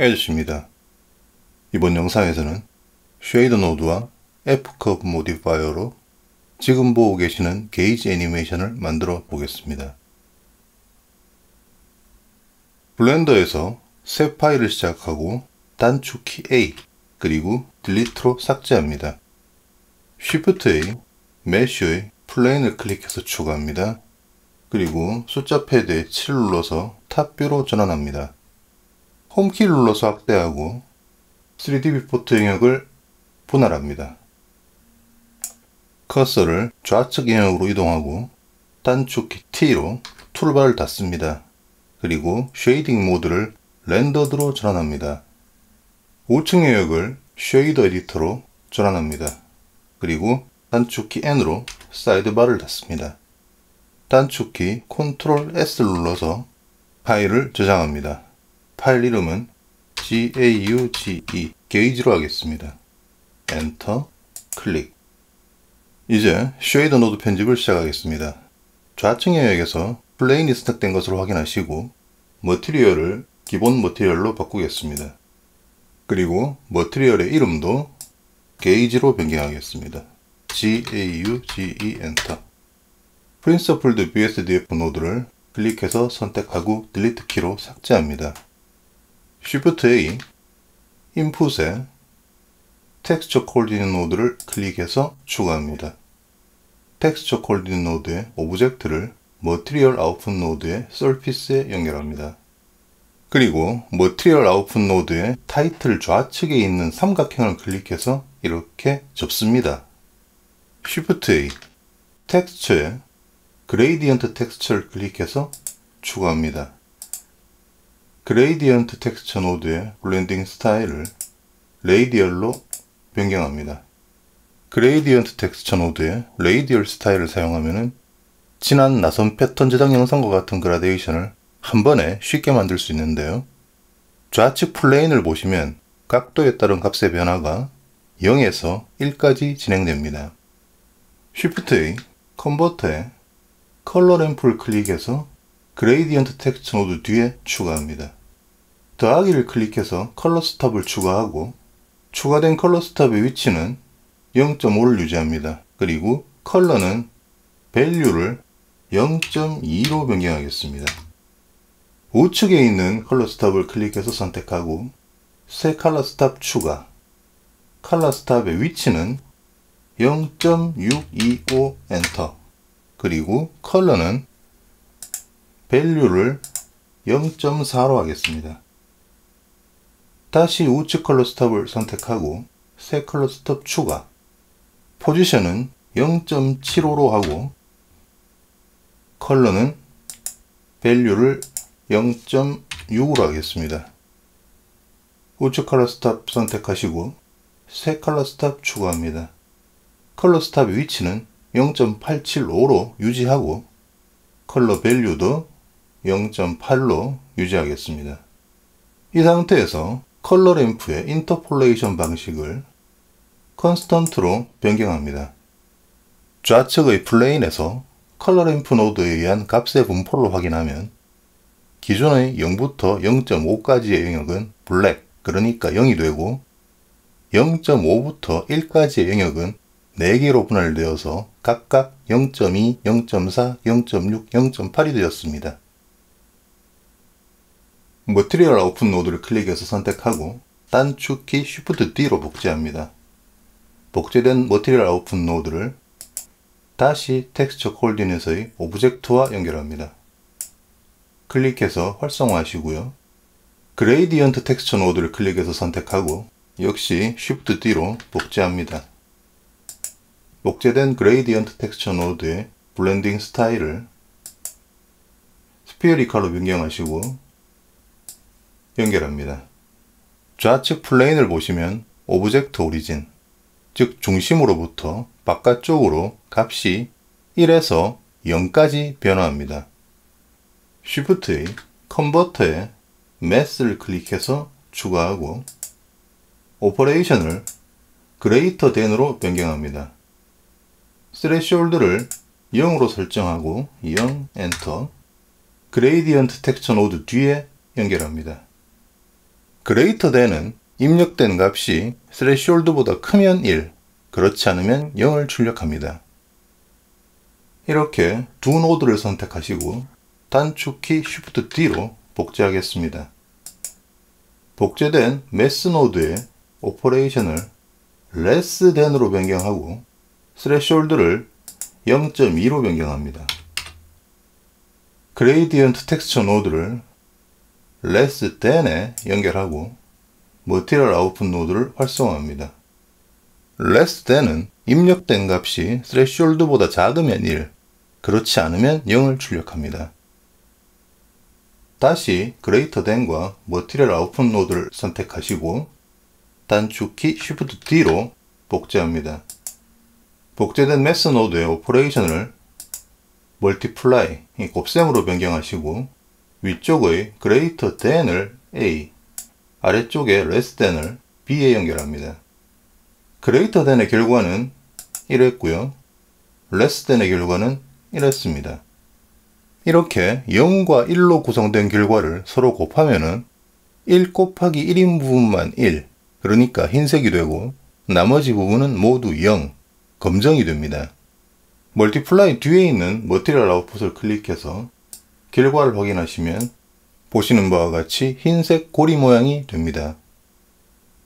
에듀스입니다. 이번 영상에서는 쉐이더 노드와 F커브 모디파이어로 지금 보고 계시는 게이지 애니메이션을 만들어 보겠습니다. 블렌더에서 새 파일을 시작하고 단축키 A 그리고 딜리트로 삭제합니다. Shift A, 메쉬의 플레인을 클릭해서 추가합니다. 그리고 숫자 패드에 7 눌러서 탑뷰로 전환합니다. 홈키를 눌러서 확대하고 3D 뷰포트 영역을 분할합니다. 커서를 좌측 영역으로 이동하고 단축키 T로 툴바를 닫습니다. 그리고 쉐이딩 모드를 렌더드로 전환합니다. 우측 영역을 쉐이더 에디터로 전환합니다. 그리고 단축키 N으로 사이드바를 닫습니다. 단축키 Ctrl S를 눌러서 파일을 저장합니다. 파일 이름은 GAUGE 게이지로 하겠습니다. 엔터, 클릭. 이제 쉐이더 노드 편집을 시작하겠습니다. 좌측 영역에서 플레인이 선택된 것으로 확인하시고 머티리얼을 기본 머티리얼로 바꾸겠습니다. 그리고 머티리얼의 이름도 게이지로 변경하겠습니다. GAUGE 엔터. 프린서플드 BSDF 노드를 클릭해서 선택하고 딜리트 키로 삭제합니다. Shift A, 인풋에 텍스처 코디네이트 노드를 클릭해서 추가합니다. 텍스처 코디네이트 노드의 오브젝트를 머티리얼 아웃풋 노드의 서피스에 연결합니다. 그리고 머티리얼 아웃풋 노드의 타이틀 좌측에 있는 삼각형을 클릭해서 이렇게 접습니다. Shift A, 텍스처에 그레이디언트 텍스처를 클릭해서 추가합니다. 그레이디언트 텍스처 노드의 블렌딩 스타일을 레이디얼로 변경합니다. 그레이디언트 텍스처 노드의 레이디얼 스타일을 사용하면 진한 나선 패턴 제작 영상과 같은 그라데이션을 한 번에 쉽게 만들 수 있는데요. 좌측 플레인을 보시면 각도에 따른 값의 변화가 0에서 1까지 진행됩니다. Shift A, 컨버터에 컬러 램프를 클릭해서 그레이디언트 텍스처 노드 뒤에 추가합니다. 더하기를 클릭해서 컬러 스탑을 추가하고 추가된 컬러 스탑의 위치는 0.5를 유지합니다. 그리고 컬러는 밸류를 0.2로 변경하겠습니다. 우측에 있는 컬러 스탑을 클릭해서 선택하고 새 컬러 스탑 추가. 컬러 스탑의 위치는 0.625 엔터. 그리고 컬러는 밸류를 0.4로 하겠습니다. 다시 우측 컬러 스탑을 선택하고 새 컬러 스탑 추가. 포지션은 0.75로 하고 컬러는 밸류를 0.6으로 하겠습니다. 우측 컬러 스탑 선택하시고 새 컬러 스탑 추가합니다. 컬러 스탑의 위치는 0.875로 유지하고 컬러 밸류도 0.8로 유지하겠습니다. 이 상태에서 컬러 램프의 인터폴레이션 방식을 컨스턴트로 변경합니다. 좌측의 플레인에서 컬러 램프 노드에 의한 값의 분포를 확인하면 기존의 0부터 0.5까지의 영역은 블랙, 그러니까 0이 되고 0.5부터 1까지의 영역은 4개로 분할되어서 각각 0.2, 0.4, 0.6, 0.8이 되었습니다. 머티리얼 아웃풋 노드를 클릭해서 선택하고 단축키 Shift D로 복제합니다. 복제된 머티리얼 아웃풋 노드를 다시 텍스처 코디네이트의 오브젝트와 연결합니다. 클릭해서 활성화하시고요. 그레이디언트 텍스처 노드를 클릭해서 선택하고 역시 Shift D로 복제합니다. 복제된 그레이디언트 텍스처 노드의 블렌딩 스타일을 스피어리컬로 변경하시고 연결합니다. 좌측 플레인을 보시면 오브젝트 오리진, 즉 중심으로부터 바깥쪽으로 값이 1에서 0까지 변화합니다. Shift A, 컨버터에 Mass를 클릭해서 추가하고 오퍼레이션을 Greater than으로 변경합니다. 스레시홀드를 0으로 설정하고 0 엔터. 그레이디언트 텍스처 노드 뒤에 연결합니다. greater than은 입력된 값이 threshold보다 크면 1, 그렇지 않으면 0을 출력합니다. 이렇게 두 노드를 선택하시고 단축키 Shift D로 복제하겠습니다. 복제된 mass 노드의 오퍼레이션을 less than으로 변경하고 threshold를 0.2로 변경합니다. gradient texture 노드를 less than에 연결하고 material output 노드를 활성화합니다. less than은 입력된 값이 threshold보다 작으면 1, 그렇지 않으면 0을 출력합니다. 다시 greater than과 material output 노드를 선택하시고 단축키 Shift D로 복제합니다. 복제된 mass 노드의 오퍼레이션을 multiply, 곱셈으로 변경하시고 위쪽의 greater than을 A, 아래쪽에 less than을 B에 연결합니다. greater than의 결과는 이랬고요. less than의 결과는 이랬습니다. 이렇게 0과 1로 구성된 결과를 서로 곱하면은 1 곱하기 1인 부분만 1, 그러니까 흰색이 되고 나머지 부분은 모두 0, 검정이 됩니다. 멀티플라이 뒤에 있는 머티리얼 아웃풋을 클릭해서 결과를 확인하시면 보시는 바와 같이 흰색 고리 모양이 됩니다.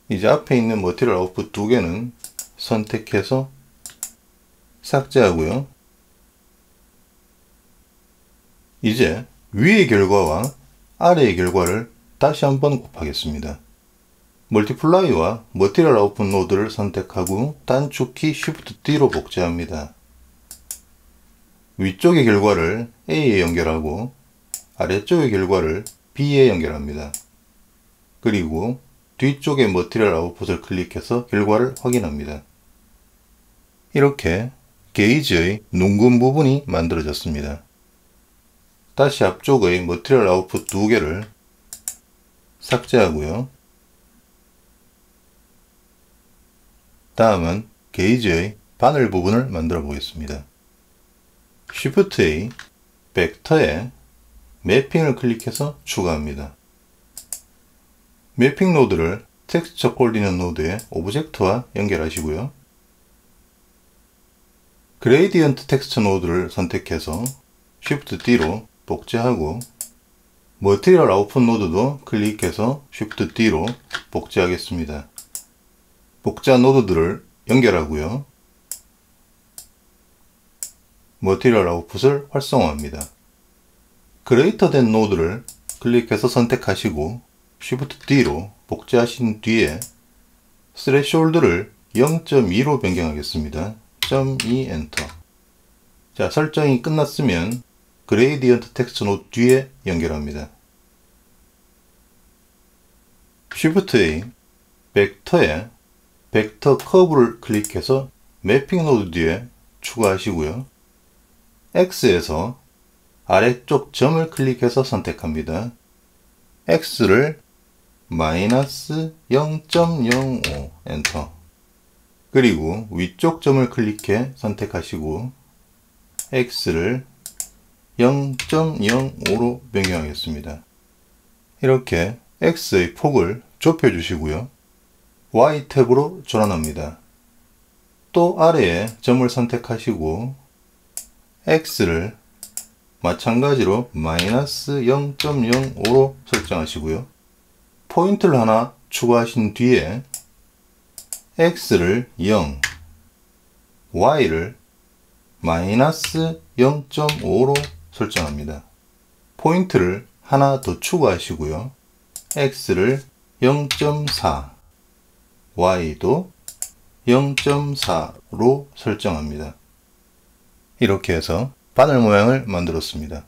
이제 앞에 있는 머티리얼 아웃풋 두 개는 선택해서 삭제하고요. 이제 위의 결과와 아래의 결과를 다시 한번 곱하겠습니다. 멀티플라이와 머티리얼 아웃풋 노드를 선택하고 단축키 Shift D로 복제합니다. 위쪽의 결과를 A에 연결하고 아래쪽의 결과를 B에 연결합니다. 그리고 뒤쪽의 머티리얼 아웃풋을 클릭해서 결과를 확인합니다. 이렇게 게이지의 눈금 부분이 만들어졌습니다. 다시 앞쪽의 머티리얼 아웃풋 두 개를 삭제하고요. 다음은 게이지의 바늘 부분을 만들어 보겠습니다. Shift A, 벡터에 매핑을 클릭해서 추가합니다. 매핑 노드를 텍스처 콜리넌 노드의 오브젝트와 연결하시고요. 그레이디언트 텍스처 노드를 선택해서 Shift D로 복제하고 머티리얼 아웃풋 노드도 클릭해서 Shift D로 복제하겠습니다. 복제한 노드들을 연결하고요. 머티리얼 아웃풋을 활성화합니다. greater than 노드를 클릭해서 선택하시고 Shift D로 복제하신 뒤에 threshold를 0.2로 변경하겠습니다. 0.2 엔터. 자, 설정이 끝났으면 gradient 텍스처 노드 뒤에 연결합니다. Shift A, 벡터에 벡터 커브를 클릭해서 매핑 노드 뒤에 추가하시고요. X에서 아래쪽 점을 클릭해서 선택합니다. X를 마이너스 0.05 엔터. 그리고 위쪽 점을 클릭해 선택하시고 X를 0.05로 변경하겠습니다. 이렇게 X의 폭을 좁혀 주시고요. Y 탭으로 전환합니다. 또 아래에 점을 선택하시고 X를 마찬가지로 마이너스 0.05로 설정하시고요. 포인트를 하나 추가하신 뒤에 X를 0, Y를 마이너스 0.5로 설정합니다. 포인트를 하나 더 추가하시고요. X를 0.4, Y도 0.4로 설정합니다. 이렇게 해서 바늘 모양을 만들었습니다.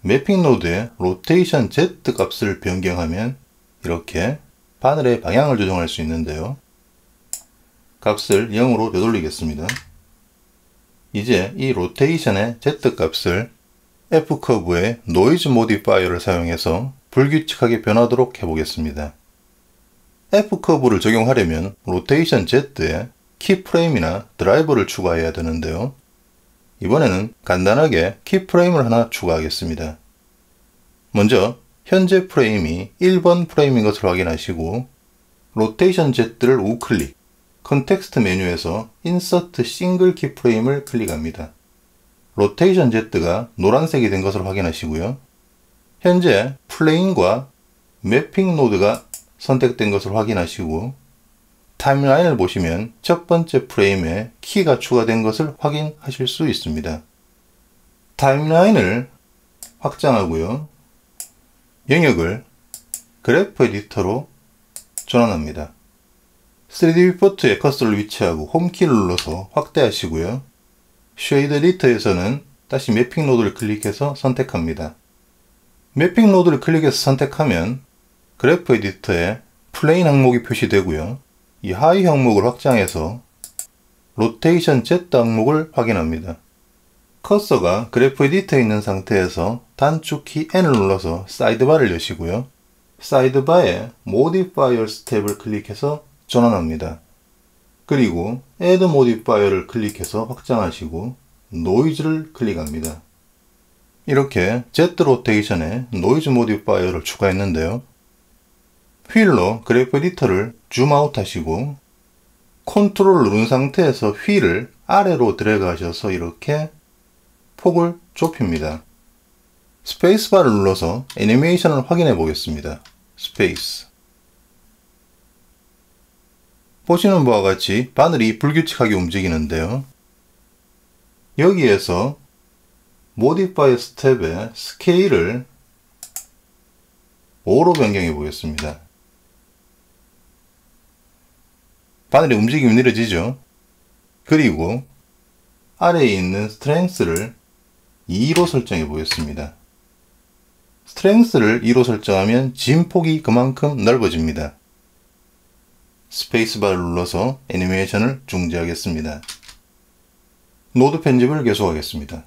매핑 노드의 로테이션 Z 값을 변경하면 이렇게 바늘의 방향을 조정할 수 있는데요. 값을 0으로 되돌리겠습니다. 이제 이 로테이션의 Z 값을 F커브의 노이즈 모디파이어를 사용해서 불규칙하게 변하도록 해보겠습니다. F커브를 적용하려면 로테이션 Z에 키프레임이나 드라이버를 추가해야 되는데요. 이번에는 간단하게 키프레임을 하나 추가하겠습니다. 먼저 현재 프레임이 1번 프레임인 것을 확인하시고 로테이션 Z를 우클릭, 컨텍스트 메뉴에서 인서트 싱글 키프레임을 클릭합니다. 로테이션 Z가 노란색이 된 것을 확인하시고요. 현재 플레인과 매핑 노드가 선택된 것을 확인하시고 타임라인을 보시면 첫 번째 프레임에 키가 추가된 것을 확인하실 수 있습니다. 타임라인을 확장하고요. 영역을 그래프 에디터로 전환합니다. 3D 뷰포트에 커서를 위치하고 홈키를 눌러서 확대하시고요. 쉐이드 에디터에서는 다시 매핑 노드를 클릭해서 선택합니다. 매핑 노드를 클릭해서 선택하면 그래프 에디터에 플레인 항목이 표시되고요. 이 하위 항목을 확장해서 로테이션 Z 항목을 확인합니다. 커서가 그래프 에디터에 있는 상태에서 단축키 N을 눌러서 사이드바를 여시고요. 사이드바에 Modifiers 탭을 클릭해서 전환합니다. 그리고 Add Modifier를 클릭해서 확장하시고 노이즈를 클릭합니다. 이렇게 Z 로테이션에 노이즈 모디파이어를 추가했는데요. 휠로 그래프 에디터를 줌아웃 하시고 컨트롤을 누른 상태에서 휠을 아래로 드래그 하셔서 이렇게 폭을 좁힙니다. 스페이스바를 눌러서 애니메이션을 확인해 보겠습니다. 스페이스. 보시는 바와 같이 바늘이 불규칙하게 움직이는데요. 여기에서 모디파이어 스텝의 스케일을 5로 변경해 보겠습니다. 바늘의 움직임이 느려지죠. 그리고 아래에 있는 스트렝스를 2로 설정해 보겠습니다. 스트렝스를 2로 설정하면 진폭이 그만큼 넓어집니다. 스페이스바를 눌러서 애니메이션을 중지하겠습니다. 노드 편집을 계속하겠습니다.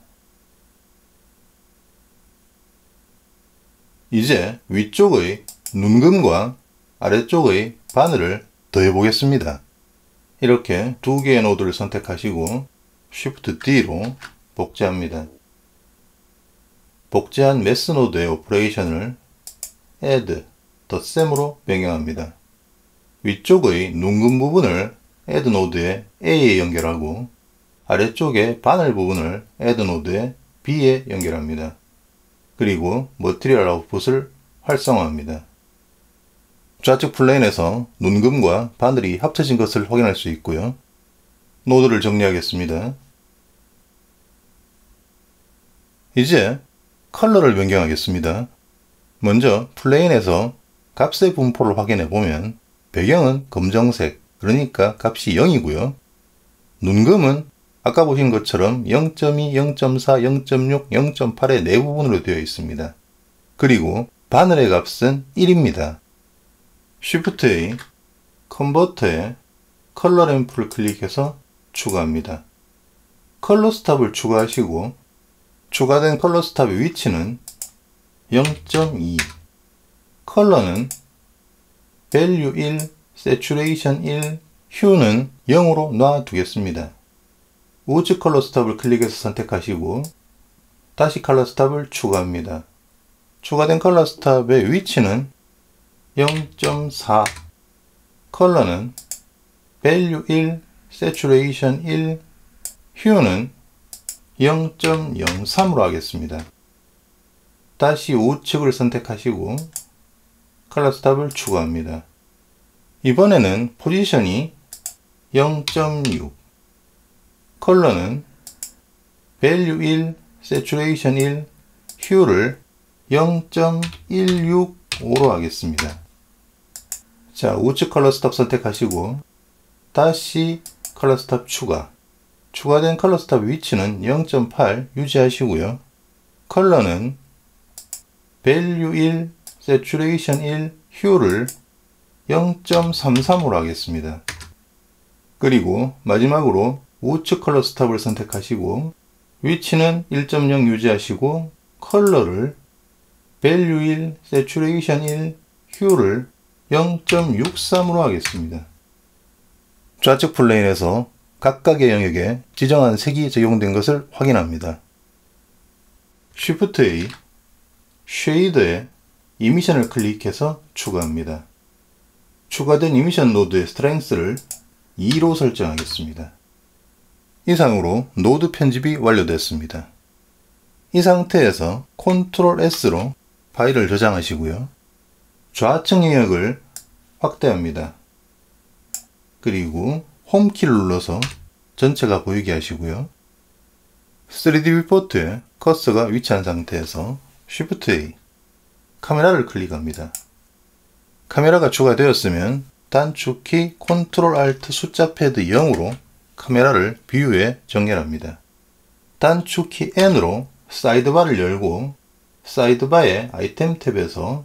이제 위쪽의 눈금과 아래쪽의 바늘을 더해 보겠습니다. 이렇게 두 개의 노드를 선택하시고 Shift D로 복제합니다. 복제한 메스 노드의 오퍼레이션을 Add, 덧셈으로 변경합니다. 위쪽의 눈금 부분을 Add 노드에 A에 연결하고 아래쪽의 바늘 부분을 Add 노드에 B에 연결합니다. 그리고 머티리얼 아웃풋을 활성화합니다. 좌측 플레인에서 눈금과 바늘이 합쳐진 것을 확인할 수 있고요. 노드를 정리하겠습니다. 이제 컬러를 변경하겠습니다. 먼저 플레인에서 값의 분포를 확인해 보면 배경은 검정색, 그러니까 값이 0이고요. 눈금은 아까 보신 것처럼 0.2, 0.4, 0.6, 0.8의 네 부분으로 되어 있습니다. 그리고 바늘의 값은 1입니다. Shift A, 컨버터에 컬러 램프를 클릭해서 추가합니다. 컬러 스탑을 추가하시고 추가된 컬러 스탑의 위치는 0.2, 컬러는 Value 1, Saturation 1, Hue는 0으로 놔두겠습니다. 우측 컬러 스탑을 클릭해서 선택하시고 다시 컬러 스탑을 추가합니다. 추가된 컬러 스탑의 위치는 0.4, 컬러는 Value 1, Saturation 1, Hue는 0.03으로 하겠습니다. 다시 우측을 선택하시고 컬러 스탑을 추가합니다. 이번에는 포지션이 0.6, 컬러는 Value 1, Saturation 1, Hue를 0.165로 하겠습니다. 자, 우측 컬러 스탑 선택하시고 다시 컬러 스탑 추가. 추가된 컬러 스탑 위치는 0.8 유지하시고요. 컬러는 Value 1, Saturation 1, Hue를 0.33으로 하겠습니다. 그리고 마지막으로 우측 컬러 스탑을 선택하시고 위치는 1.0 유지하시고 컬러를 Value 1, Saturation 1, Hue를 0.63으로 하겠습니다. 좌측 플레인에서 각각의 영역에 지정한 색이 적용된 것을 확인합니다. Shift A, 쉐이더에 이미션을 클릭해서 추가합니다. 추가된 이미션 노드의 스트렝스를 2로 설정하겠습니다. 이상으로 노드 편집이 완료됐습니다. 이 상태에서 Ctrl S로 파일을 저장하시고요. 좌측 영역을 확대합니다. 그리고 홈키를 눌러서 전체가 보이게 하시고요. 3D 뷰포트에 커서가 위치한 상태에서 Shift A, 카메라를 클릭합니다. 카메라가 추가되었으면 단축키 Ctrl Alt 숫자 패드 0으로 카메라를 뷰에 정렬합니다. 단축키 N으로 사이드바를 열고 사이드바의 아이템 탭에서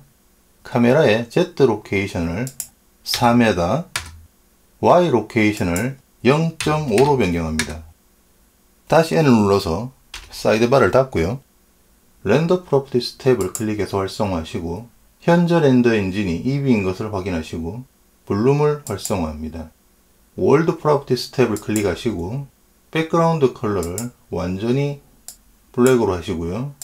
카메라의 Z 로케이션을 4m, Y 로케이션을 0.5로 변경합니다. 다시 N을 눌러서 사이드바를 닫고요. 렌더 프로퍼티스 탭을 클릭해서 활성화하시고 현재 렌더 엔진이 EV인 것을 확인하시고 볼륨을 활성화합니다. 월드 프로퍼티스 탭을 클릭하시고 백그라운드 컬러를 완전히 블랙으로 하시고요.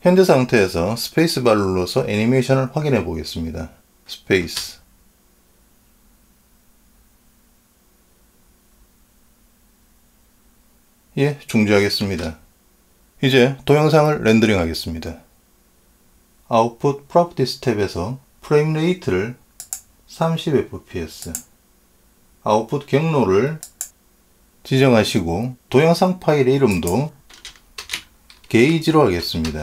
현재 상태에서 스페이스바를 눌러서 애니메이션을 확인해 보겠습니다. 스페이스. 예, 중지하겠습니다. 이제 동영상을 렌더링 하겠습니다. 아웃풋 프로퍼티스 탭에서 프레임 레이트를 30fps, 아웃풋 경로를 지정하시고 동영상 파일의 이름도 게이지로 하겠습니다.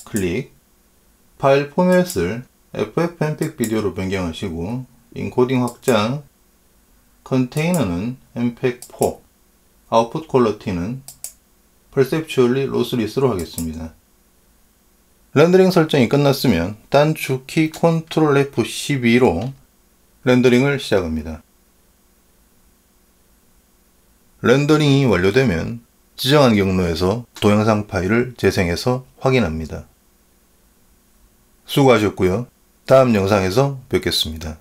클릭. 파일 포맷을 FFmpeg 비디오로 변경하시고 인코딩 확장, 컨테이너는 mpeg-4, 아웃풋 퀄리티는 perceptually lossless로 하겠습니다. 렌더링 설정이 끝났으면 단축키 Ctrl F12로 렌더링을 시작합니다. 렌더링이 완료되면 지정한 경로에서 동영상 파일을 재생해서 확인합니다. 수고하셨고요. 다음 영상에서 뵙겠습니다.